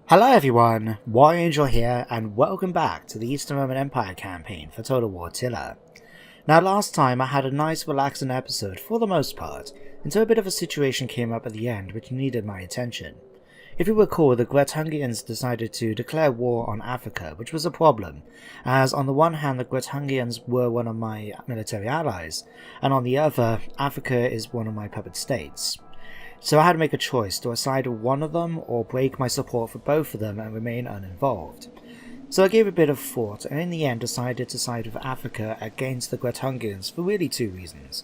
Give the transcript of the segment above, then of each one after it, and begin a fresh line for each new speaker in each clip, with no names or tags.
Hello everyone, Warrior Angel here, and welcome back to the Eastern Roman Empire campaign for Total War Attila. Now last time I had a nice relaxing episode for the most part, until a bit of a situation came up at the end which needed my attention. If you recall, the Grethungians decided to declare war on Africa, which was a problem, as on the one hand the Grethungians were one of my military allies, and on the other, Africa is one of my puppet states. So I had to make a choice, do I side with one of them or break my support for both of them and remain uninvolved. So I gave a bit of thought and in the end decided to side with Africa against the Grethungians for really two reasons.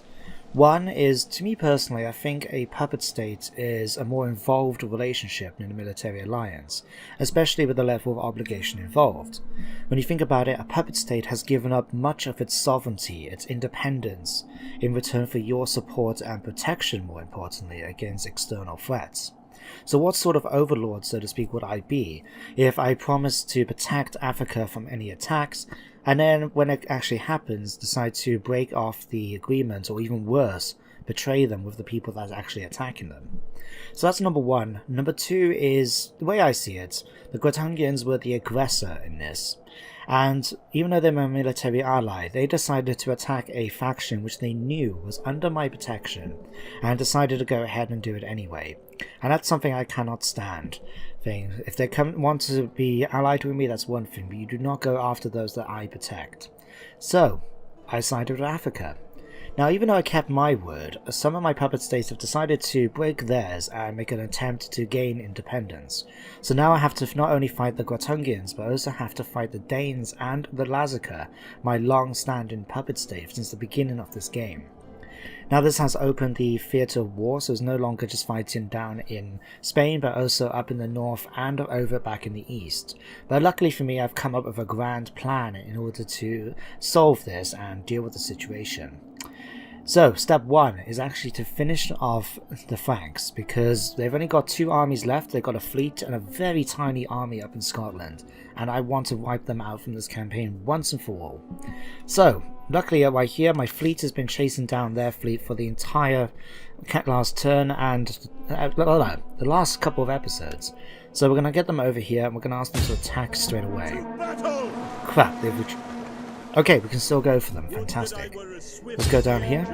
One is, to me personally, I think a puppet state is a more involved relationship than a military alliance, especially with the level of obligation involved. When you think about it, a puppet state has given up much of its sovereignty, its independence, in return for your support and protection, more importantly, against external threats. So what sort of overlord, so to speak, would I be if I promised to protect Africa from any attacks, and then when it actually happens decide to break off the agreement, or even worse, betray them with the people that's actually attacking them? So that's number one. Number two is, the way I see it, the Grethungians were the aggressor in this. And even though they're my military ally, they decided to attack a faction which they knew was under my protection, and decided to go ahead and do it anyway. And that's something I cannot stand. If they want to be allied with me, that's one thing, but you do not go after those that I protect. So, I sided with Africa. Now, even though I kept my word, some of my puppet states have decided to break theirs and make an attempt to gain independence. So now I have to not only fight the Grethungians, but I also have to fight the Danes and the Lazica, my long-standing puppet state since the beginning of this game. Now this has opened the theatre of war, so it's no longer just fighting down in Spain, but also up in the north and over back in the east. But luckily for me, I've come up with a grand plan in order to solve this and deal with the situation. So, step one is actually to finish off the Franks, because they've only got two armies left. They've got a fleet and a very tiny army up in Scotland, and I want to wipe them out from this campaign once and for all. So, luckily right here, my fleet has been chasing down their fleet for the entire last turn and the last couple of episodes. So we're going to get them over here, and we're going to ask them to attack straight away. Crap, they've okay, we can still go for them. Fantastic. Let's go down here,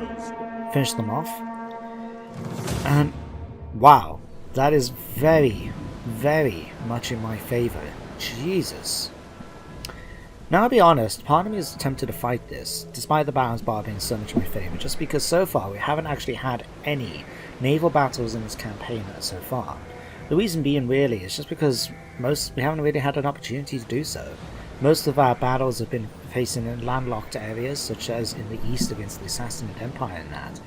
finish them off, and wow, that is very, very much in my favour. Jesus. Now I'll be honest, part of me is tempted to fight this, despite the balance bar being so much in my favour, just because so far we haven't actually had any naval battles in this campaign so far. The reason being really is just because we haven't really had an opportunity to do so. Most of our battles have been facing in landlocked areas, such as in the east against the Sassanid Empire and that.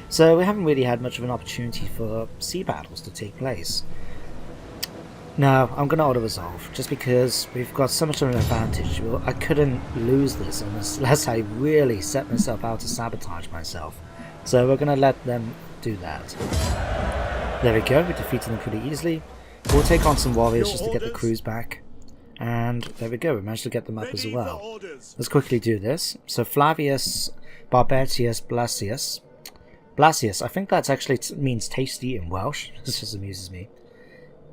So we haven't really had much of an opportunity for sea battles to take place. No, I'm going to auto-resolve, just because we've got so much of an advantage. Well, I couldn't lose this unless I really set myself out to sabotage myself. So we're going to let them do that. There we go, we defeated them pretty easily. We'll take on some warriors just to get the crews back. And there we go, we managed to get them up as well. Let's quickly do this. So Flavius Barbatius Blasius, I think that actually means tasty in Welsh. This just amuses me.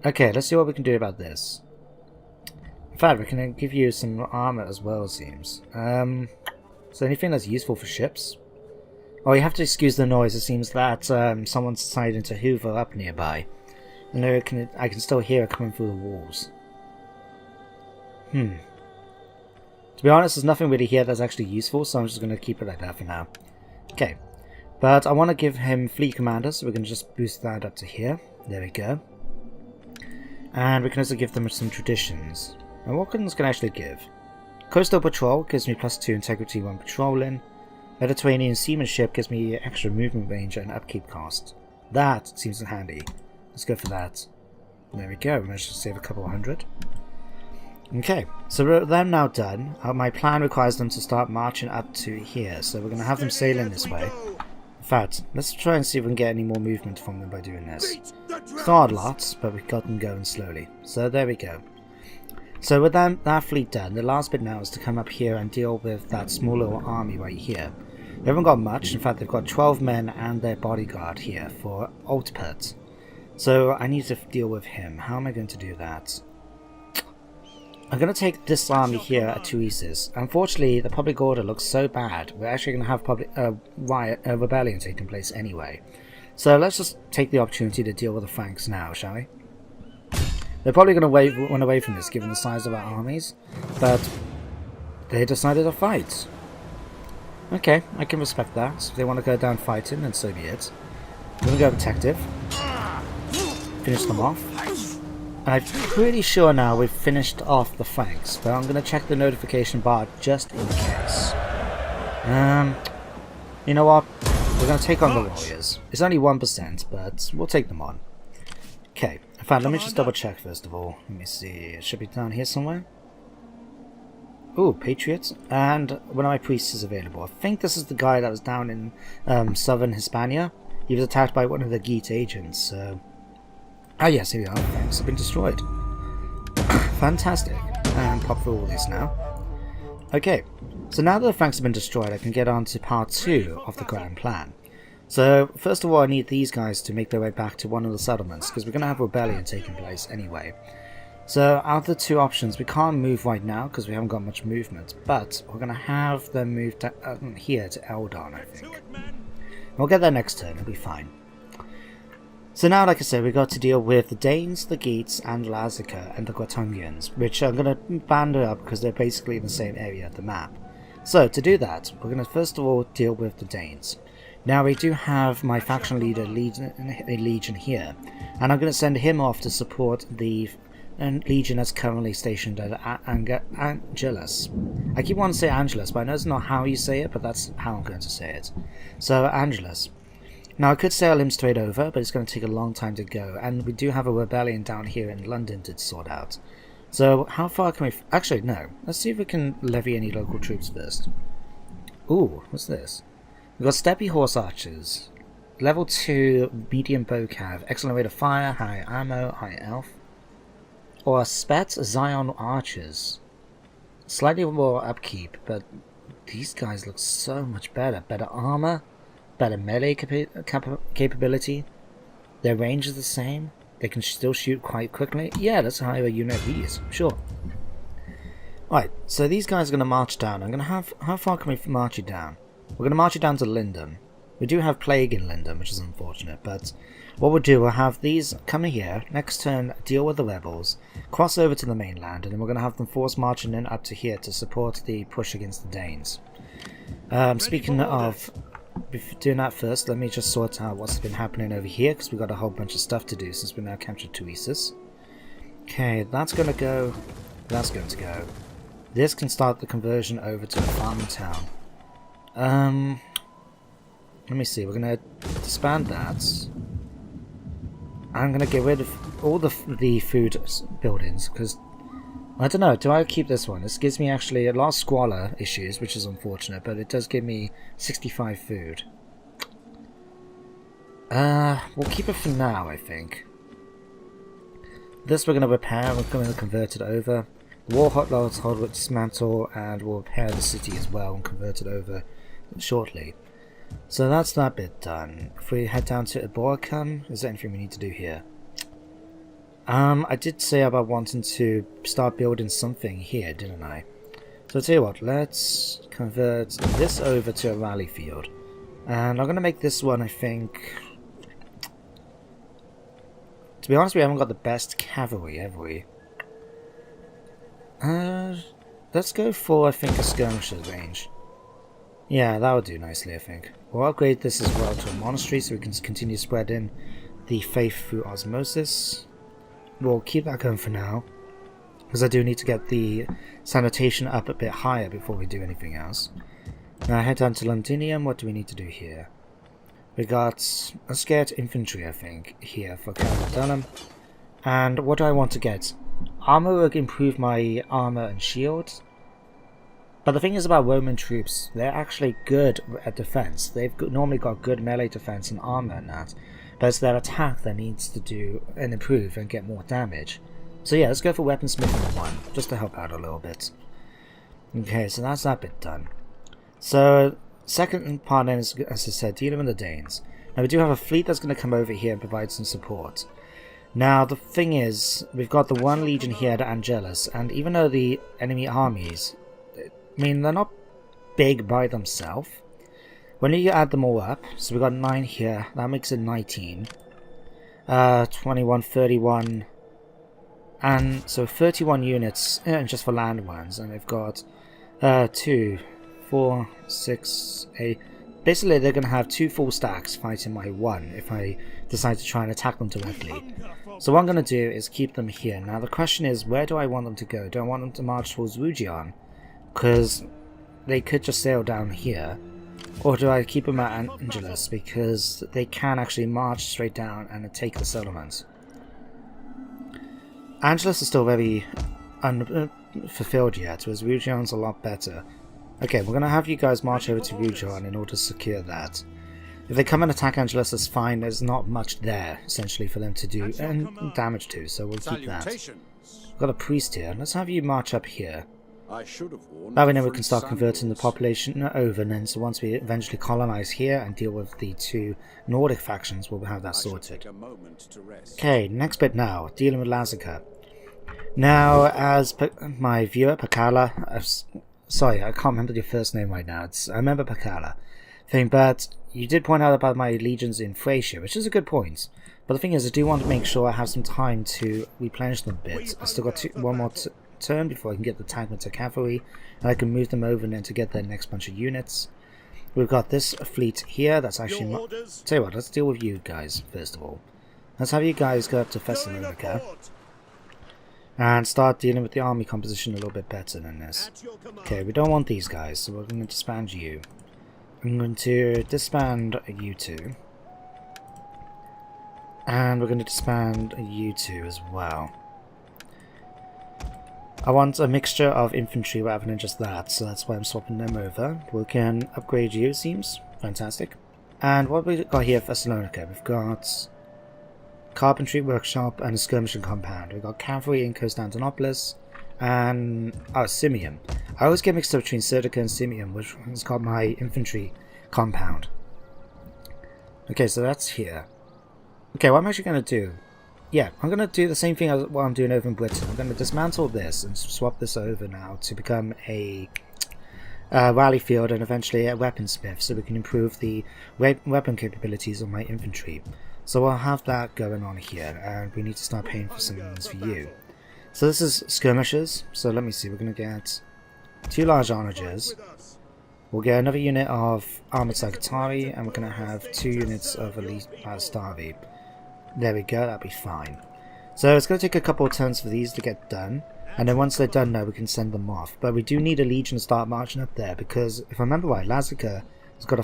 Okay, let's see what we can do about this. In fact, we can give you some armor as well, it seems. So anything that's useful for ships? Oh, you have to excuse the noise. It seems that someone's deciding to hoover up nearby. And I can still hear it coming through the walls. To be honest, there's nothing really here that's actually useful, so I'm just going to keep it like that for now. Okay. But I want to give him fleet commander, so we're going to just boost that up to here. There we go. And we can also give them some traditions. And what can I actually give? Coastal Patrol gives me +2 integrity when patrolling. Mediterranean Seamanship gives me extra movement range and upkeep cost. That seems handy. Let's go for that. There we go, we managed to save a couple of hundred. Okay, so they're now done. My plan requires them to start marching up to here, so we're going to have them sailing this way. In fact, let's try and see if we can get any more movement from them by doing this. It's not a lot, but we've got them going slowly. So there we go. So with that fleet done, the last bit now is to come up here and deal with that small little army right here. They haven't got much. In fact, they've got 12 men and their bodyguard here for Altpert. So I need to deal with him. How am I going to do that? I'm going to take this army here at Tuises. Unfortunately, the public order looks so bad, we're actually going to have a rebellion taking place anyway. So let's just take the opportunity to deal with the Franks now, shall we? They're probably going to run away from this given the size of our armies, but they decided to fight. Okay, I can respect that. So if they want to go down fighting, then so be it. I'm going to go protective. Finish them off. I'm pretty sure now we've finished off the Franks, but I'm going to check the notification bar just in case. You know what? We're going to take on the warriors. It's only 1%, but we'll take them on. Okay, in fact, let me just double check first of all. Let me see, it should be down here somewhere. Ooh, Patriots, and one of my priests is available. I think this is the guy that was down in southern Hispania. He was attacked by one of the Geet agents, so... Ah yes, here we are. Franks have been destroyed. Fantastic. And pop through all this now. Okay, so now that the Franks have been destroyed, I can get on to part 2 of the grand plan. So, first of all, I need these guys to make their way back to one of the settlements, because we're going to have a rebellion taking place anyway. So, out of the two options, we can't move right now, because we haven't got much movement, but we're going to have them move here to Eldon, I think. We'll get there next turn, it'll be fine. So now, like I said, we've got to deal with the Danes, the Geats, and Lazica, and the Grottungians, which I'm going to band up because they're basically in the same area of the map. So, to do that, we're going to first of all deal with the Danes. Now, we do have my faction leader, Legion here, and I'm going to send him off to support the Legion that's currently stationed at Angelus. I keep wanting to say Angelus, but I know it's not how you say it, but that's how I'm going to say it. So, Angelus. Now, I could sail him straight over, but it's going to take a long time to go, and we do have a rebellion down here in London to sort out. So, how far can we... Actually, no. Let's see if we can levy any local troops first. Ooh, what's this? We've got Steppy Horse Archers. Level 2 medium bow cav. Excellent rate of fire, high ammo, high elf. Or Spets Zion Archers. Slightly more upkeep, but these guys look so much better. Better armor. Better melee capability. Their range is the same. They can still shoot quite quickly. Yeah, that's how a unit of these. Sure. Right, so these guys are going to march down. I'm going to have... How far can we march you down? We're going to march you down to Lindum. We do have plague in Lindum, which is unfortunate, but what we'll do, we'll have these come here, next turn deal with the rebels, cross over to the mainland, and then we're going to have them force marching in up to here to support the push against the Danes. Speaking of... Doing that first, let me just sort out what's been happening over here, because we've got a whole bunch of stuff to do since we now captured Tuises. Okay, that's going to go. That's going to go. This can start the conversion over to a farming town. Let me see, we're going to disband that. I'm going to get rid of all the food buildings, because I don't know, do I keep this one? This gives me actually a lot of squalor issues, which is unfortunate, but it does give me 65 food. We'll keep it for now, I think. This we're going to repair, we're going to convert it over. The War Hotlords hold with dismantle, and we'll repair the city as well and convert it over shortly. So that's that bit done. If we head down to Eboracum, is there anything we need to do here? I did say about wanting to start building something here, didn't I? So I'll tell you what, let's convert this over to a rally field. And I'm going to make this one, I think... To be honest, we haven't got the best cavalry, have we? Let's go for, I think, a skirmisher's range. Yeah, that would do nicely, I think. We'll upgrade this as well to a monastery so we can continue spreading the faith through osmosis. We'll keep that going for now, because I do need to get the sanitation up a bit higher before we do anything else. Now head down to Londinium. What do we need to do here? We got a scared infantry, I think, here for Count Dunham. And what do I want to get? Armor will improve my armor and shield. But the thing is about Roman troops, they're actually good at defense. They've normally got good melee defense and armor and that. But it's their attack that needs to do and improve and get more damage. So yeah, let's go for weaponsmithing 1, just to help out a little bit. Okay, so that's that bit done. So, second part then is, as I said, dealing with the Danes. Now we do have a fleet that's going to come over here and provide some support. Now the thing is, we've got the one legion here at Angelus, and even though the enemy armies, I mean, they're not big by themselves, when you add them all up, so we've got 9 here, that makes it 19, 21, 31, and so 31 units just for land ones, and they've got 2, 4, 6, 8. Basically, they're going to have 2 full stacks fighting my 1 if I decide to try and attack them directly. So what I'm going to do is keep them here. Now the question is, where do I want them to go? Do I want them to march towards Rugion? Because they could just sail down here. Or do I keep them at Angelus? Because they can actually march straight down and take the settlements. Angelus is still very unfulfilled yet, whereas Rugion's a lot better. Okay, we're going to have you guys march over to Rugion in order to secure that. If they come and attack Angelus, that's fine. There's not much there, essentially, for them to do and damage to, so we'll keep that. We've got a priest here. Let's have you march up here. That way then we can start converting the population over, and then so once we eventually colonize here and deal with the 2 Nordic factions, we'll have that sorted. Okay, next bit now, dealing with Lazica. Now, as my viewer, Pakala, sorry, I can't remember your first name right now. I remember Pakala. But you did point out about my legions in Thracia, which is a good point. But the thing is, I do want to make sure I have some time to replenish them a bit. I still got one more turn before I can get the Tagmata cavalry, and I can move them over and then to get their next bunch of units. We've got this fleet here. That's actually not. Tell you what, let's deal with you guys first of all. Let's have you guys go up to Thessalonica and start dealing with the army composition a little bit better than this. Okay, we don't want these guys, so we're going to disband you. I'm going to disband you 2. And we're going to disband you 2 as well. I want a mixture of infantry rather than just that, so that's why I'm swapping them over. We can upgrade you, it seems. Fantastic. And what we've got here for Thessalonica, we've got carpentry workshop and a skirmishing compound. We've got cavalry in Constantinopolis and Simium. I always get mixed up between Serdica and Simium, which has got my infantry compound. Okay, so that's here. Okay, what I'm actually going to do, yeah, I'm going to do the same thing as what I'm doing over in Britain. I'm going to dismantle this and swap this over now to become a rally field and eventually a weaponsmith, so we can improve the weapon capabilities of my infantry. So I'll have that going on here, and we need to start paying for some things for you. So this is skirmishers, so let me see, we're going to get 2 large onagers. We'll get another unit of armored Sagittari, and we're going to have 2 units of elite Stavi. There we go, that'll be fine. So it's going to take a couple of turns for these to get done, and then once they're done now we can send them off. But we do need a legion to start marching up there, because if I remember right, Lazica has got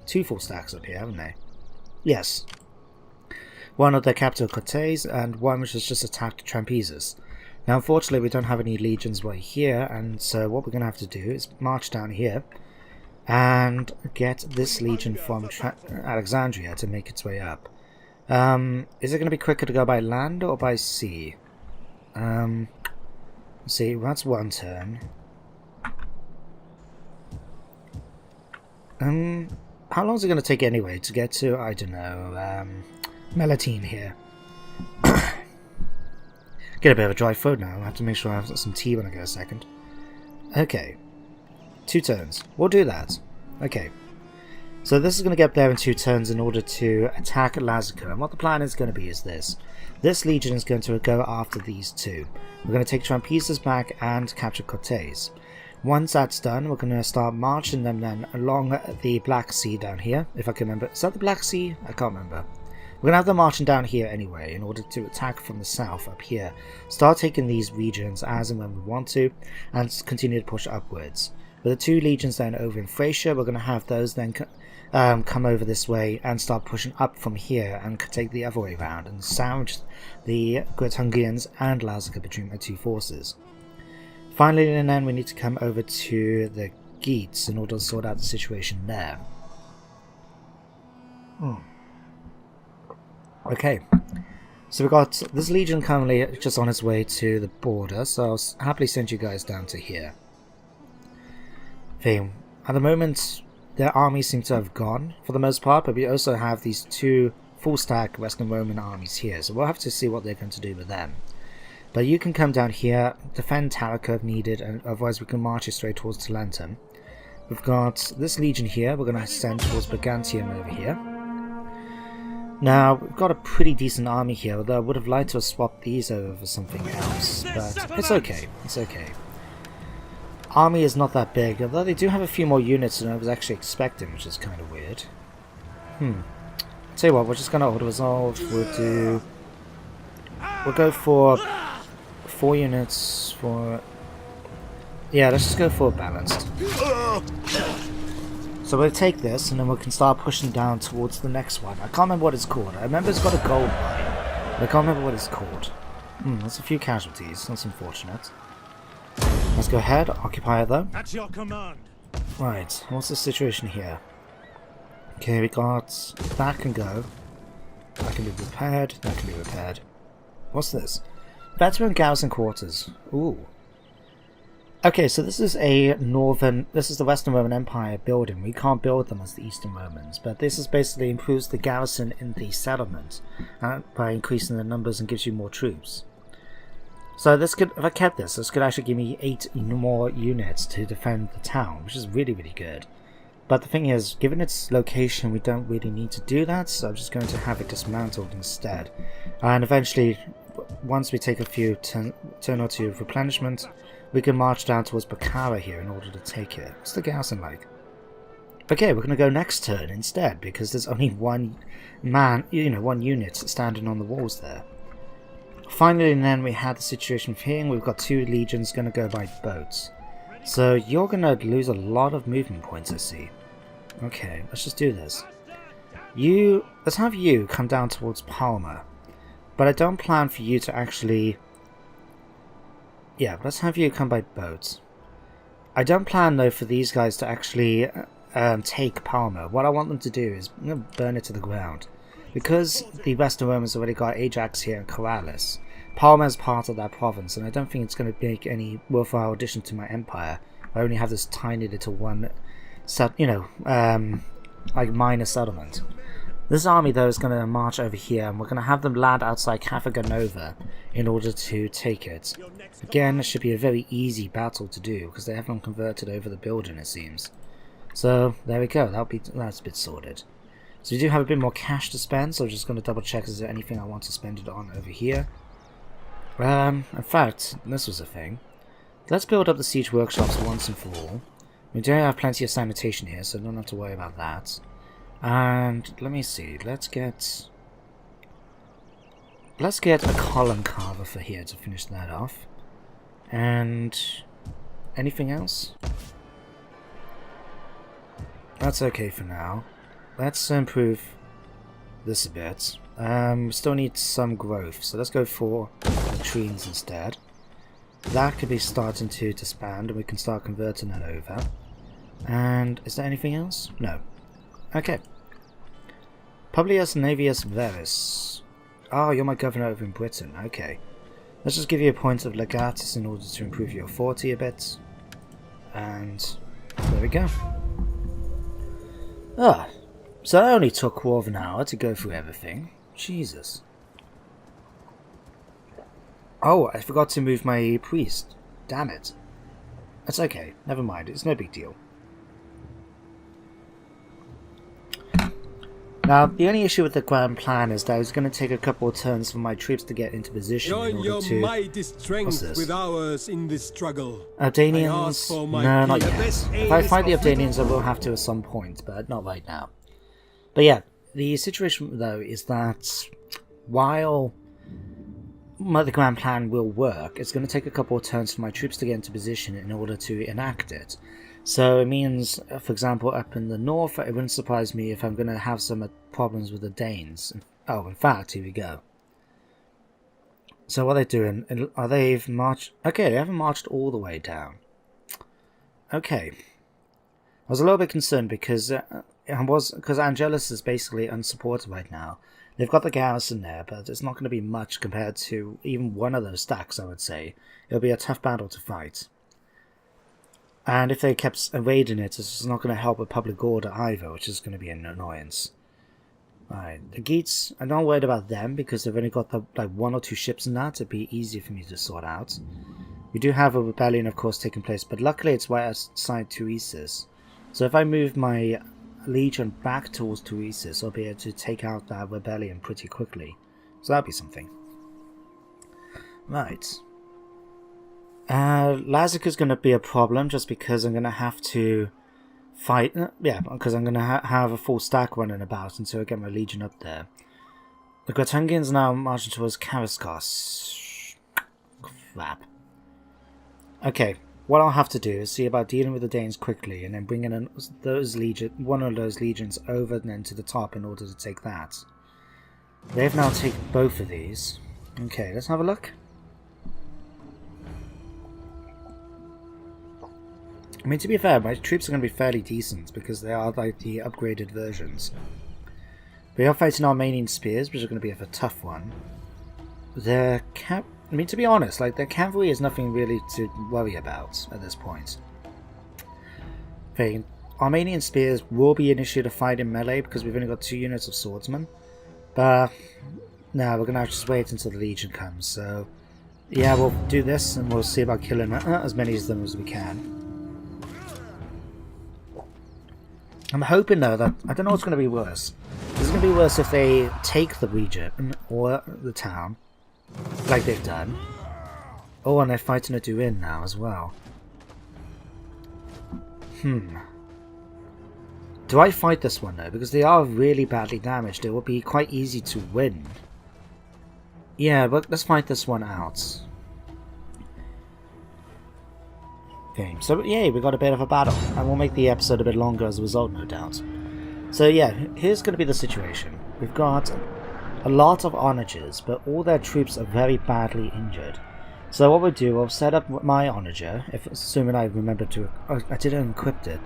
2 full stacks up here, haven't they? Yes. One of their capital Cortes, and one which has just attacked Trampezus. Now unfortunately we don't have any legions right here, and so what we're going to have to do is march down here and get this legion from Alexandria to make its way up. Is it going to be quicker to go by land or by sea? Let's see, that's one turn. How long is it going to take anyway to get to, I don't know, Melatine here? Get a bit of a dry throat now. I have to make sure I have some tea when I get a second. Okay. 2 turns. We'll do that. Okay. So this is going to get there in 2 turns in order to attack Lazica. And what the plan is going to be is this. This legion is going to go after these 2. We're going to take Trampezus back and capture Cortes. Once that's done, we're going to start marching them then along the Black Sea down here. If I can remember. Is that the Black Sea? I can't remember. We're going to have them marching down here anyway in order to attack from the south up here. Start taking these regions as and when we want to, and continue to push upwards. With the 2 legions then over in Thracia, we're going to have those then come over this way and start pushing up from here and take the other way around and sandwich the Greutungians and Lazica between my 2 forces. Finally and then we need to come over to the Geats in order to sort out the situation there. Okay, so we've got this legion currently just on its way to the border, so I'll happily send you guys down to here. Okay, at the moment their armies seem to have gone for the most part, but we also have these 2 full stack Western Roman armies here, so we'll have to see what they're going to do with them. But you can come down here, defend Tarica if needed, and otherwise we can march you straight towards Talentum. We've got this legion here, we're going to send towards Brigantium over here. Now, we've got a pretty decent army here, although I would have liked to have swapped these over for something else, but it's okay, it's okay. Army is not that big, although they do have a few more units than I was actually expecting, which is kind of weird. Tell you what, we're just going to auto-resolve, we'll go for 4 units for... Yeah, let's just go for balanced. So we'll take this, and then we can start pushing down towards the next one. I can't remember what it's called. I remember it's got a gold mine, but I can't remember what it's called. There's a few casualties. That's unfortunate. Let's go ahead, occupy it though.
At your command.
Right, what's the situation here? Okay, we got... that can go. That can be repaired. That can be repaired. What's this? Veteran garrison quarters. Ooh. Okay, so this is the Western Roman Empire building. We can't build them as the Eastern Romans, but this is basically improves the garrison in the settlement by increasing the numbers and gives you more troops. So this could, if I kept this could actually give me 8 more units to defend the town, which is really, really good. But the thing is, given its location, we don't really need to do that, so I'm just going to have it dismantled instead. And eventually, once we take a few turn or two of replenishment, we can march down towards Bakara here in order to take it. What's the garrison like? Okay, we're going to go next turn instead, because there's only one unit standing on the walls there. Finally, and then we had the situation here, we've got 2 legions going to go by boats. So you're going to lose a lot of movement points, I see. Okay, let's just do this. Let's have you come down towards Palma. But I don't plan for you to actually... Yeah, let's have you come by boat. I don't plan, though, for these guys to actually take Palma. What I want them to do is burn it to the ground. Because the Western Romans already got Ajax here and Corrales, Palma is part of that province, and I don't think it's going to make any worthwhile addition to my empire. I only have this tiny little one, like minor settlement. This army, though, is going to march over here, and we're going to have them land outside Carthago Nova in order to take it. Again, it should be a very easy battle to do, because they haven't converted over the building, it seems. So, there we go, that's a bit sorted. So we do have a bit more cash to spend, so I'm just going to double check is there anything I want to spend it on over here. In fact, this was a thing. Let's build up the siege workshops once and for all. We do have plenty of sanitation here, so I don't have to worry about that. And let me see, let's get a column carver for here to finish that off. And anything else? That's okay for now. Let's improve this a bit. We still need some growth, so let's go for latrines instead. That could be starting to disband, and we can start converting that over. And is there anything else? No. Okay. Publius Navius Verus. Oh, you're my governor over in Britain. Okay. Let's just give you a point of legatus in order to improve your authority a bit. And there we go. Ah. So that only took 1/4 hour to go through everything. Jesus. Oh, I forgot to move my priest. Damn it. That's okay. Never mind. It's no big deal. Now, the only issue with the grand plan is that it's going to take a couple of turns for my troops to get into position in order to...
mighty strength with ours in this struggle.
Abdanians? No, not yet. If I fight the Abdanians, I will have to at some point, but not right now. But yeah, the situation, though, is that while the grand plan will work, it's going to take a couple of turns for my troops to get into position in order to enact it. So it means, for example, up in the north, it wouldn't surprise me if I'm going to have some problems with the Danes. Oh, in fact, here we go. So what are they doing? Are they marched? Okay, they haven't marched all the way down. Okay. I was a little bit concerned because Angelus is basically unsupported right now. They've got the garrison there, but it's not going to be much compared to even one of those stacks, I would say. It'll be a tough battle to fight. And if they kept evading it, it's not going to help with public order either, which is going to be an annoyance. Alright, the Geats, I'm not worried about them because they've only got the, like 1 or 2 ships in that. It'd be easy for me to sort out. We do have a rebellion, of course, taking place, but luckily it's right outside Tuesis. So if I move my legion back towards Tuesis, I'll be able to take out that rebellion pretty quickly. So that'd be something. Right. Lazica's going to be a problem just because I'm going to have to fight. Because I'm going to have a full stack running about until I get my legion up there. The Gratungians now marching towards Karaskos. Crap. Okay, what I'll have to do is see about dealing with the Danes quickly and then bringing in one of those legions over and then to the top in order to take that. They've now taken both of these. Okay, let's have a look. I mean, to be fair, my troops are going to be fairly decent because they are like the upgraded versions. We are fighting Armenian spears, which are going to be a tough one. I mean, to be honest, like their cavalry is nothing really to worry about at this point. Okay, Armenian spears will be an issue to fight in melee because we've only got 2 units of swordsmen. But no, we're going to have to just wait until the legion comes. So yeah, we'll do this and we'll see about killing as many of them as we can. I'm hoping though that, I don't know what's going to be worse. It's going to be worse if they take the region or the town, like they've done. Oh, and they're fighting a Duin now as well. Do I fight this one though? Because they are really badly damaged. It will be quite easy to win. Yeah, but let's fight this one out. Okay, so yeah, we got a bit of a battle, and we'll make the episode a bit longer as a result, no doubt. So yeah, here's going to be the situation. We've got a lot of onagers, but all their troops are very badly injured. So what we'll do, I'll set up my onager, assuming I remember to... Oh, I didn't equip it.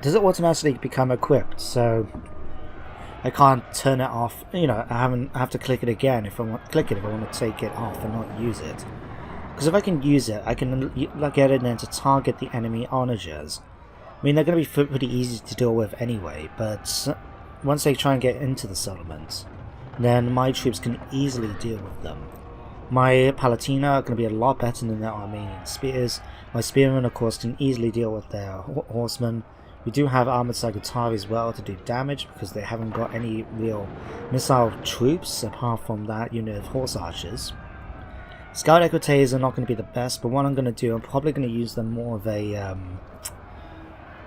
Does it automatically become equipped? So I can't turn it off. You know, I have to click it again if I want to take it off and not use it. Because if I can use it, I can get it in to target the enemy onagers. I mean, they're going to be pretty easy to deal with anyway, but once they try and get into the settlement, then my troops can easily deal with them. My Palatina are going to be a lot better than their Armenian spears. My spearmen, of course, can easily deal with their horsemen. We do have armored Sagittari as well to do damage because they haven't got any real missile troops apart from that unit of horse archers. Scout Equites are not going to be the best, but what I'm going to do, I'm probably going to use them more of a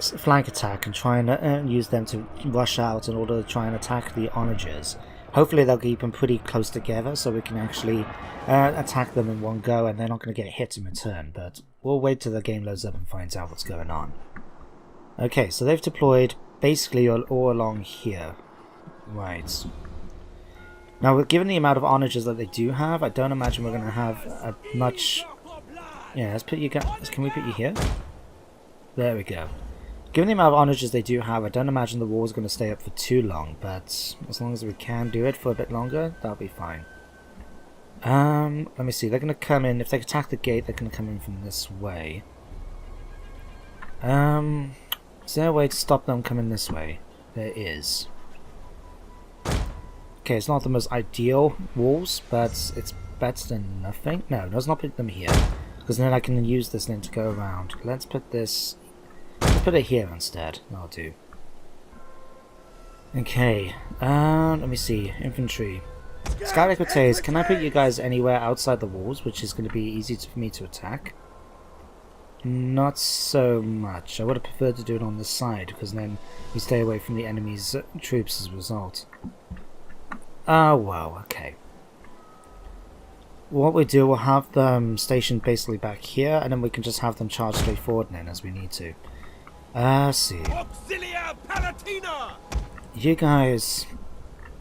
flank attack and try and use them to rush out in order to try and attack the onagers. Hopefully they'll keep them pretty close together so we can actually attack them in one go and they're not going to get hit in return, but we'll wait till the game loads up and finds out what's going on. Okay, so they've deployed basically all along here. Right. Now, given the amount of onagers that they do have, I don't imagine we're going to have much... Yeah, let's put you guys... Can we put you here? There we go. Given the amount of onagers they do have, I don't imagine the war's going to stay up for too long, but as long as we can do it for a bit longer, that'll be fine. Let me see. They're going to come in... If they attack the gate, they're going to come in from this way. Is there a way to stop them coming this way? There is. Okay, it's not the most ideal walls, but it's better than nothing. No, let's not put them here, because then I can use this then to go around. Let's put this... Let's put it here instead. That'll do. Okay, let me see. Infantry. Scout Equites, can I put you guys anywhere outside the walls, which is going to be easy for me to attack? Not so much. I would have preferred to do it on this side, because then we stay away from the enemy's troops as a result. Oh, wow, okay. What we do, we'll have them stationed basically back here, and then we can just have them charge straight forward then as we need to. Let's see. You guys...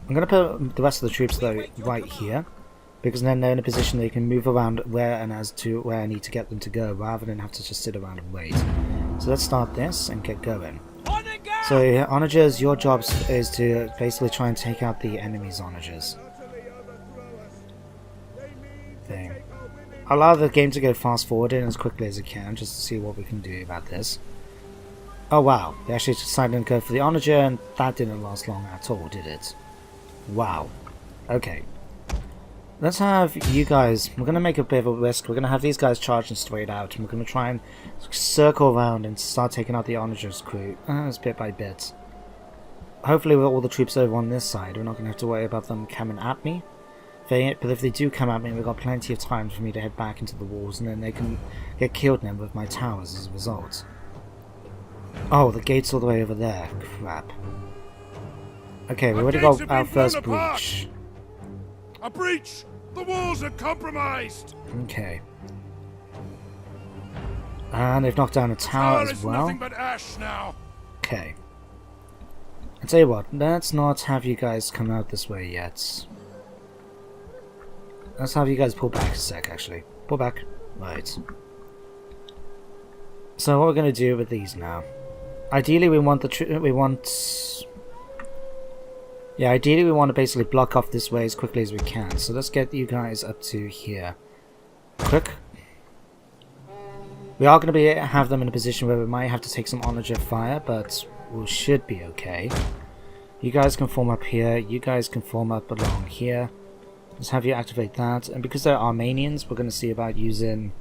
I'm going to put the rest of the troops though right here, because then they're in a position they can move around where and as to where I need to get them to go, rather than have to just sit around and wait. So let's start this and get going. So onagers, your job is to basically try and take out the enemy's onagers. Thing. I'll allow the game to go fast forward in as quickly as it can, just to see what we can do about this. Oh wow, they actually decided to go for the onager, and that didn't last long at all, did it? Wow. Okay. Let's have you guys, we're going to make a bit of a risk, we're going to have these guys charging straight out, and we're going to try and circle around and start taking out the onager's crew, as bit by bit. Hopefully with all the troops over on this side, we're not going to have to worry about them coming at me. But if they do come at me, we've got plenty of time for me to head back into the walls, and then they can get killed then with my towers as a result. Oh, the gate's all the way over there. Crap. Okay, we already got our first breach.
A breach! The walls are compromised!
Okay. And they've knocked down a tower as well.
Nothing but ash now.
Okay. I'll tell you what, let's not have you guys come out this way yet. Let's have you guys pull back a sec, actually. Pull back. Right. So what we're going to do with these now. Ideally we want ideally we want to basically block off this way as quickly as we can. So let's get you guys up to here. Quick. We are going to have them in a position where we might have to take some onager fire, but we should be okay. You guys can form up here. You guys can form up along here. Let's have you activate that. And because they're Armenians, we're going to see about using...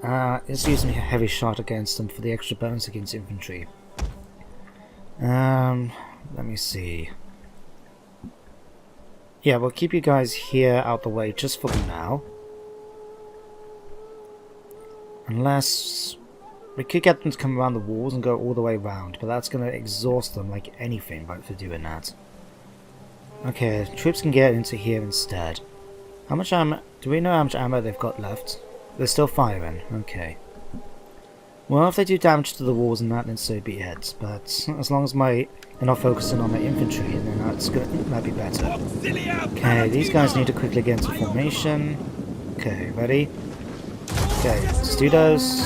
let's use a heavy shot against them for the extra bonus against infantry. Let me see. Yeah, we'll keep you guys here out the way just for now. Unless... we could get them to come around the walls and go all the way around, but that's going to exhaust them like anything for doing that. Okay, troops can get into here instead. How much ammo... do we know how much ammo they've got left? They're still firing. Okay. Well, if they do damage to the walls and that, then so be it. But as long as they're not focusing on my infantry, then that'd be better. Okay, these guys need to quickly get into formation. Okay, ready? Okay, let's do those.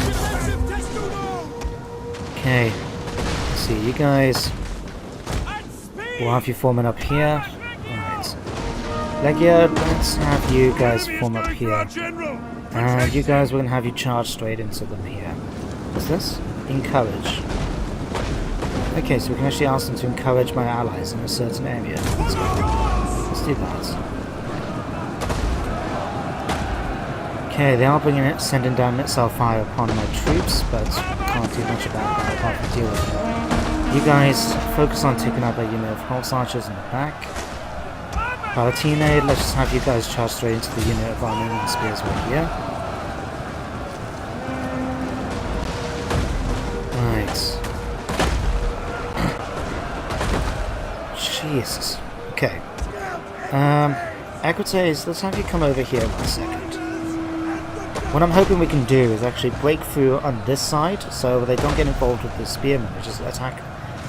Okay, let's see, you guys. We'll have you forming up here. Alright. Legia, let's have you guys form up here. And you guys, we're going to have you charge straight into them here. What's this? Encourage. Okay, so we can actually ask them to encourage my allies in a certain area. Let's do that. Okay, they are sending down missile fire upon my troops, but can't do much about that apart from deal with it. You guys focus on taking out that unit of horse archers in the back. Palatine, let's just have you guys charge straight into the unit of Armenian spears right here. Right. Jesus. Okay. Equites, let's have you come over here 1 second. What I'm hoping we can do is actually break through on this side, so they don't get involved with the spearmen, which is attack,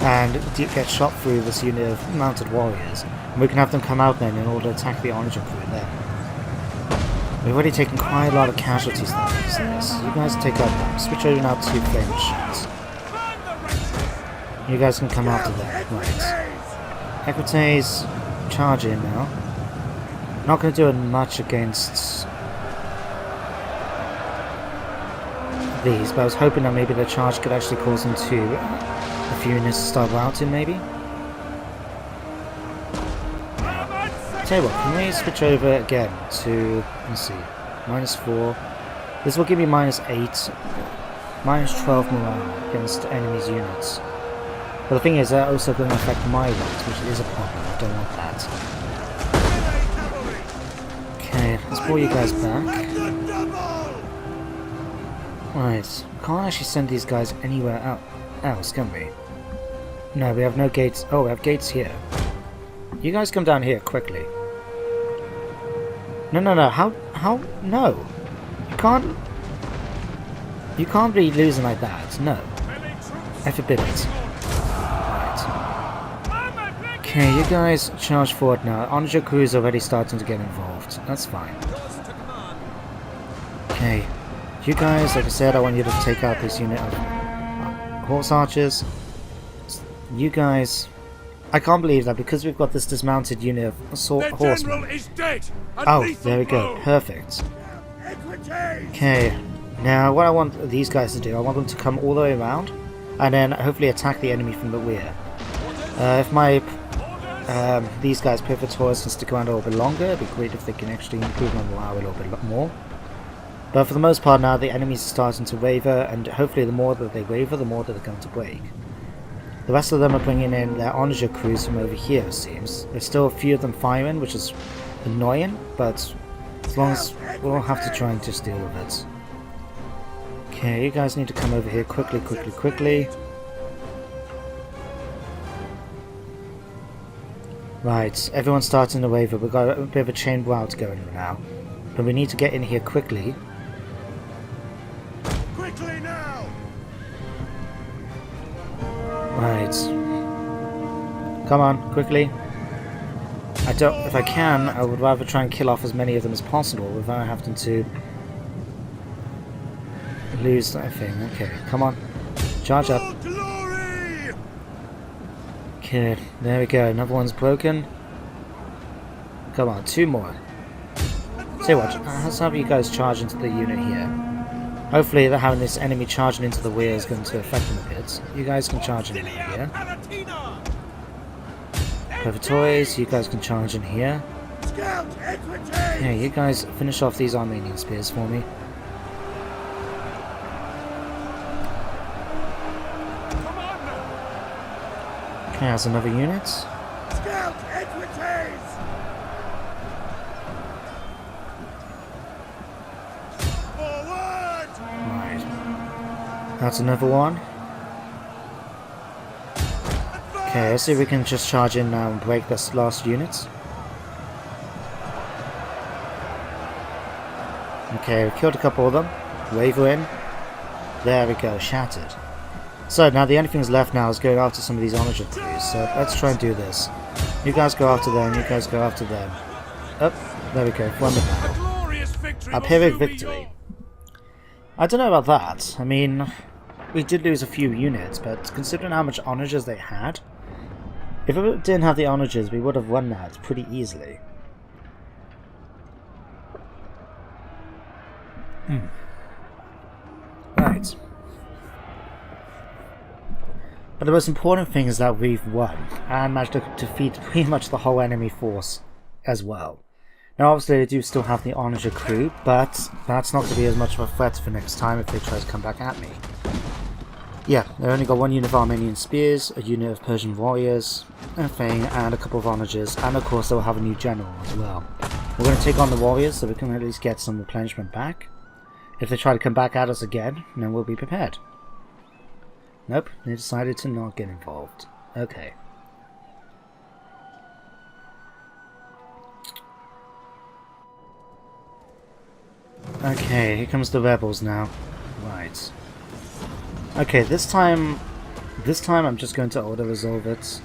and get shot through this unit of mounted warriors. And we can have them come out then in order to attack the onager crew there. We've already taken quite a lot of casualties now. So you guys take up, switch over now to flame machines. You guys can come after them. Right. Equites, charge in now. Not going to do much against these, but I was hoping that maybe the charge could actually cause them to a few units to start routing, maybe. Tell you what, can we switch over again to, let's see, -4. This will give me -8, -12 morale against enemies' units. But the thing is, they're also going to affect my ones, which is a problem. I don't want that. Okay, let's pull you guys back. Right, we can't actually send these guys anywhere else, can we? No, we have no gates. Oh, we have gates here. You guys come down here quickly. No. How? No. You can't be losing like that. No. I forbid it. Right. Okay, you guys charge forward now. Onager crew is already starting to get involved. That's fine. Okay. You guys, like I said, I want you to take out this unit of horse archers. You guys... I can't believe that because we've got this dismounted unit of horsemen. Oh, there we go. Perfect. Okay. Now, what I want these guys to do, I want them to come all the way around. and then hopefully attack the enemy from the rear. If my these guys pivot towards and stick around a little bit longer, it'd be great if they can actually improve my morale a little bit more. But for the most part now, the enemies are starting to waver, and hopefully the more that they waver, the more that they're going to break. The rest of them are bringing in their onager crews from over here, it seems. There's still a few of them firing, which is annoying, but as long as we'll have to try and just deal with it. Okay, you guys need to come over here quickly, quickly, quickly. Right, everyone's starting to waver. We've got a bit of a chain route going now. But we need to get in here quickly.
Quickly now!
Right. Come on, quickly. If I can, I would rather try and kill off as many of them as possible without having to lose that thing. Okay, come on. Charge up. Okay, there we go. Another one's broken. Come on, 2 more. Say what, let's have you guys charge into the unit here. Hopefully having this enemy charging into the rear is going to affect them a bit. You guys can charge in here. Clever Toys, you guys can charge in here. Yeah, you guys finish off these Armenian spears for me. Okay, that's another unit. Right. That's another one. Okay, let's see if we can just charge in now and break this last unit. Okay, we killed a couple of them. Waver in. There we go, shattered. So now the only thing that's left now is going after some of these onager crews. So let's try and do this. You guys go after them, you guys go after them. Oh, there we go, won the battle. A Pyrrhic victory. I don't know about that. I mean, we did lose a few units, but considering how much onagers they had, if we didn't have the onagers, we would have won that pretty easily. Right. But the most important thing is that we've won, and managed to defeat pretty much the whole enemy force as well. Now obviously they do still have the onager crew, but that's not going to be as much of a threat for next time if they try to come back at me. Yeah, they only got 1 unit of Armenian spears, a unit of Persian warriors, a thing, and a couple of onagers, and of course they'll have a new general as well. We're going to take on the warriors so we can at least get some replenishment back. If they try to come back at us again, then we'll be prepared. Nope, they decided to not get involved. Okay. Okay, here comes the rebels now. Right. Okay, this time I'm just going to auto-resolve it.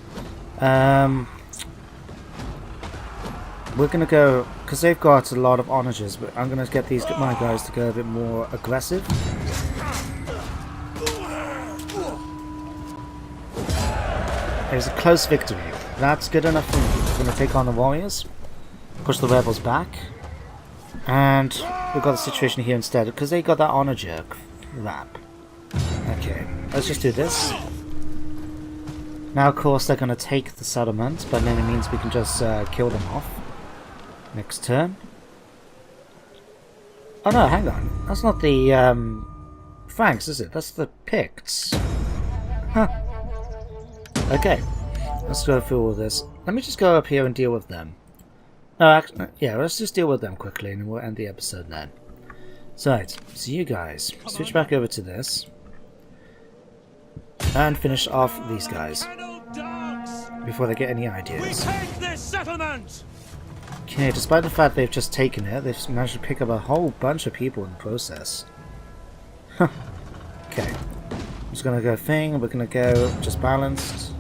We're gonna go, because they've got a lot of onagers, but I'm gonna get my guys to go a bit more aggressive. It was a close victory. That's good enough for me. We're going to take on the warriors, push the rebels back, and we've got the situation here instead, because they got that onager wrap. Okay, let's just do this. Now of course they're going to take the settlement, but then it means we can just kill them off. Next turn. Oh no, hang on. That's not the Franks, is it? That's the Picts. Huh. Okay, let's go through all this. Let me just go up here and deal with them. No, actually, yeah, let's just deal with them quickly and we'll end the episode then. So, right, so you guys, switch back over to this. And finish off these guys. Before they get any ideas. Okay, despite the fact they've just taken it, they've managed to pick up a whole bunch of people in the process. Huh. Okay. I'm just gonna go thing, we're gonna go just balanced.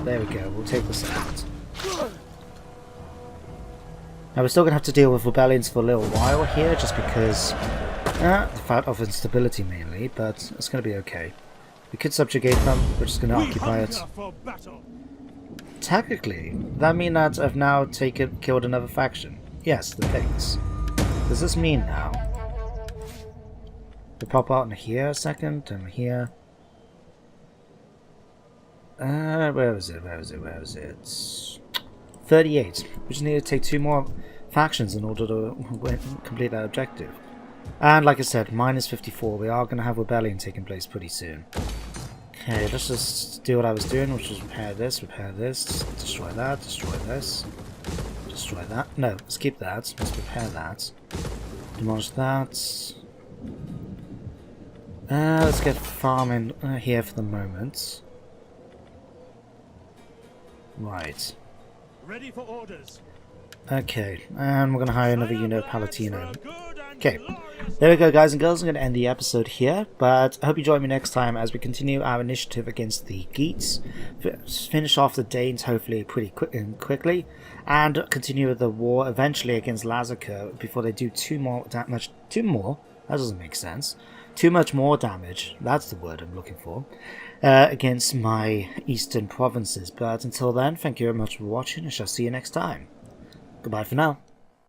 There we go, we'll take this out. Now we're still gonna have to deal with rebellions for a little while here, just because the fact of instability mainly, but it's gonna be okay. We could subjugate them, we're just gonna occupy it. Technically, that mean that I've now killed another faction. Yes, the Picts. Does this mean now? We pop out in here a second, and here. Where was it? 38. We just need to take 2 more factions in order to complete that objective. And like I said, minus 54. We are going to have rebellion taking place pretty soon. Okay, let's just do what I was doing, which was repair this, destroy that, destroy this, destroy that. No, let's keep that. Let's repair that. Demolish that. Let's get farming here for the moment. Right.
Ready for orders.
Okay, and we're going to hire another unit of Palatino. Okay, there we go, guys and girls. I'm going to end the episode here, but I hope you join me next time as we continue our initiative against the Geats, finish off the Danes hopefully pretty quickly, and continue the war eventually against Lazaker before they do too much? That doesn't make sense. Too much more damage, that's the word I'm looking for, against my eastern provinces. But until then, thank you very much for watching. I shall see you next time. Goodbye for now.